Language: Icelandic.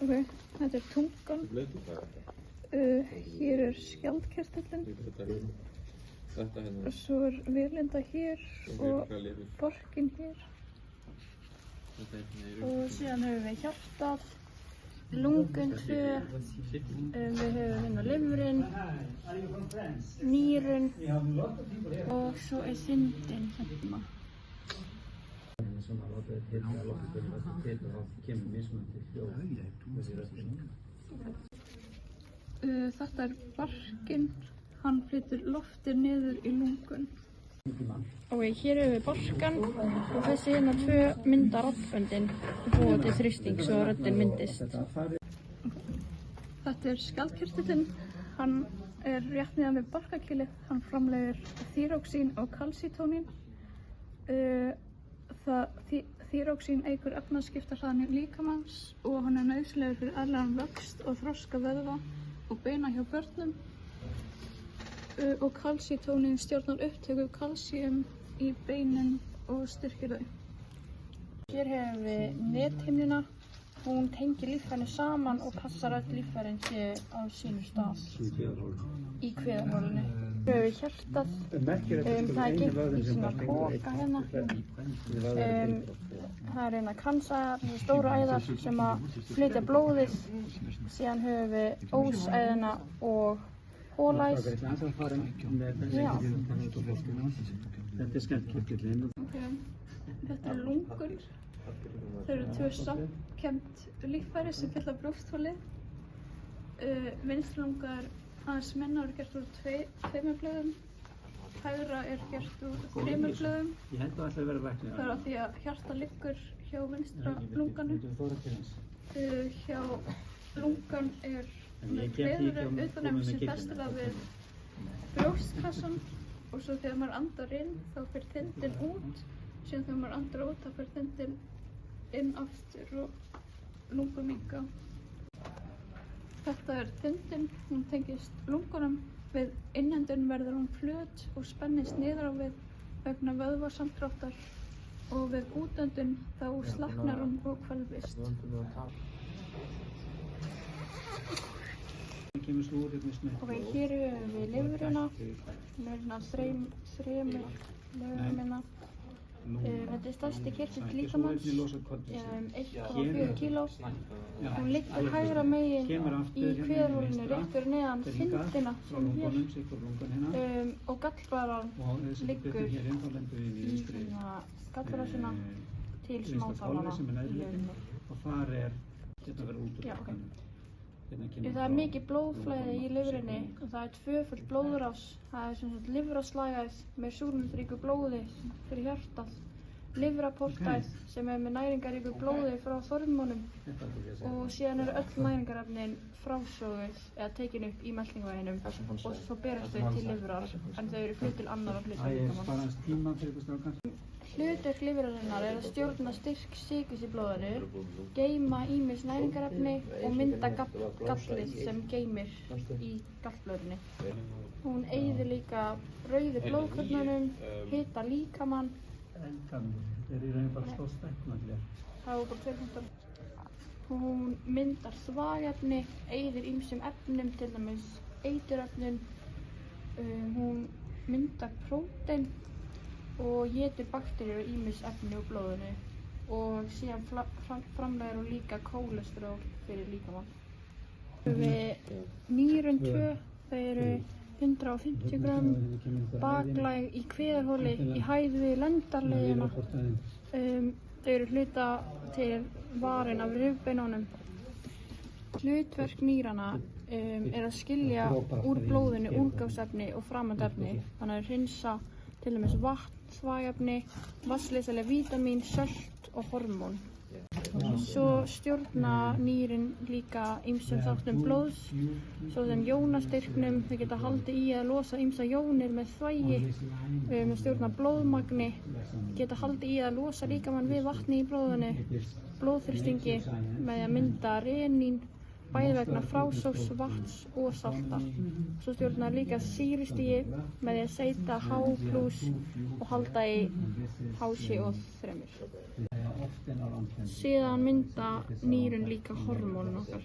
Ok, þetta tungan. Hér skjaldkirtillinn. Og svo vélinda hér og barkinn hér. Og síðan höfum við hjartað, lungun 2, við höfum lifrin, nýrun og svo þindin hérna. Þetta barkinn, hann flytur loftið niður í lungun. Ok, hér höfum við barkann og þessi hérna 2 mynda raddböndin og búa til þrýsting svo að röddin myndist. Þetta skjaldkirtillinn, hann rétt neðan við barkakýlið, hann framleiðir þýróxín og kalsítónín. Þýróxín eykur efnaskiptahraða líkamans og hann nauðsynlegur fyrir eðlilegan vöxt og þroska vöðva og beina hjá börnum. Og kalsítónín stjórnar upptöku kalsíum í beinin og styrkir þau. Hér höfum við nethimnuna. Hún tengir líffærin saman og passar öll líffærin séu á sínu stað í kviðarholinu. Hér höfum við hjartað. Það geymt í svona poka hérna. Það hérna kransæðar, stóru æðar sem að flytja blóðið. Síðan höfum við ósæðina og hólæð. Já. Þetta skjaldkirtillinn. Þetta lungun. Það eru 2 samkennd líffæri sem fylla brjóstholið. Vinstri lunga aðeins minna og gert úr 2 blöðum. Hægra gert úr 3 blöðum. Ég held að það ætlaði að vera læknir. Það af því að hjarta liggur hjá vinstra lunganum. Hjá lungan með kviðurinn utanum sem festir það við brjóstkassan og svo þegar maður andar inn þá fer þindin út. Síðan þegar maður andar út þá fer þindin inn aftur og lungun minnka. Þetta þindin, hún tengist lungunum. Við innöndun verður hún flöt og spennist niður á við vegna vöðvasamdráttar og við útöndun þá slaknar hún og hvelfist. Ok, hér höfum við lifrina. Hún hérna 3 lifrina. Þetta stærsti kirtill líkamans, 1,4 kíló. Hún liggur hægra megin í kviðarholinu rétt fyrir neðan þindina sem hér. Og gallblaðran liggur í gallblaðsina til smáþarmana í lifrinni. Og þar þetta verður út úr bakkanum. Það mikið blóðflæði í lifrinni og það 2-föld blóðrás. Það sem sagt lifrarslagæð með súrefnisríku blóði fyrir hjartað, lifrarpórtæð sem með næringaríku blóði frá hormónum og síðan eru öll næringarefnin frásöguð eða tekin upp í meltingarveginum og svo berast þau til lifrar en þau eru flutt til annarra hluta líkamans. Hlutverk lifrarinnar að stjórna styrk sykurs í blóðinu, geyma ýmis næringarefni og mynda gallið sem geymir í gallblöðrunni. Hún eyðir líka rauðu blóðkornunum, hita líkamann. Þeir eru í raun bara stór stækkunarlega. Það bara 2 punktar. Hún myndar þvagefni, eyðir ýmsum efnum, til dæmis eiturefnum. Hún myndar prótein og étur bakteríur og ýmis efni úr blóðinu og síðan framleiðir hún líka kólesteról fyrir líkamann. Við nýrun 2, þau eru 150 grömm, baklæg í kviðarholi í hæð við lendarleiðina. Þau eru hluta til varin af rifbeinunum. Hlutverk nýranna að skilja úr blóðinu úrgangsefni og framandefni, þannig að hreinsa til dæmis vatn, þvagefni, vatnsleysanleg vítamín, sölt og hormón. Svo stjórna nýrin líka ýmsum þáttum blóðs, svo þeim jónastyrknum, þau geta haldið í að losa ýmsa jónir með þvægi, stjórna blóðmagni, geta haldið í að losa líkamann við vatni í blóðinu, blóðþrýstingi með að mynda renín bæði vegna frásóks vatns og saltar. Svo stjórnar líka sýrustigi með því að seyta H+ og halda í HCO3. Síðan mynda nýrun líka hormónin okkar.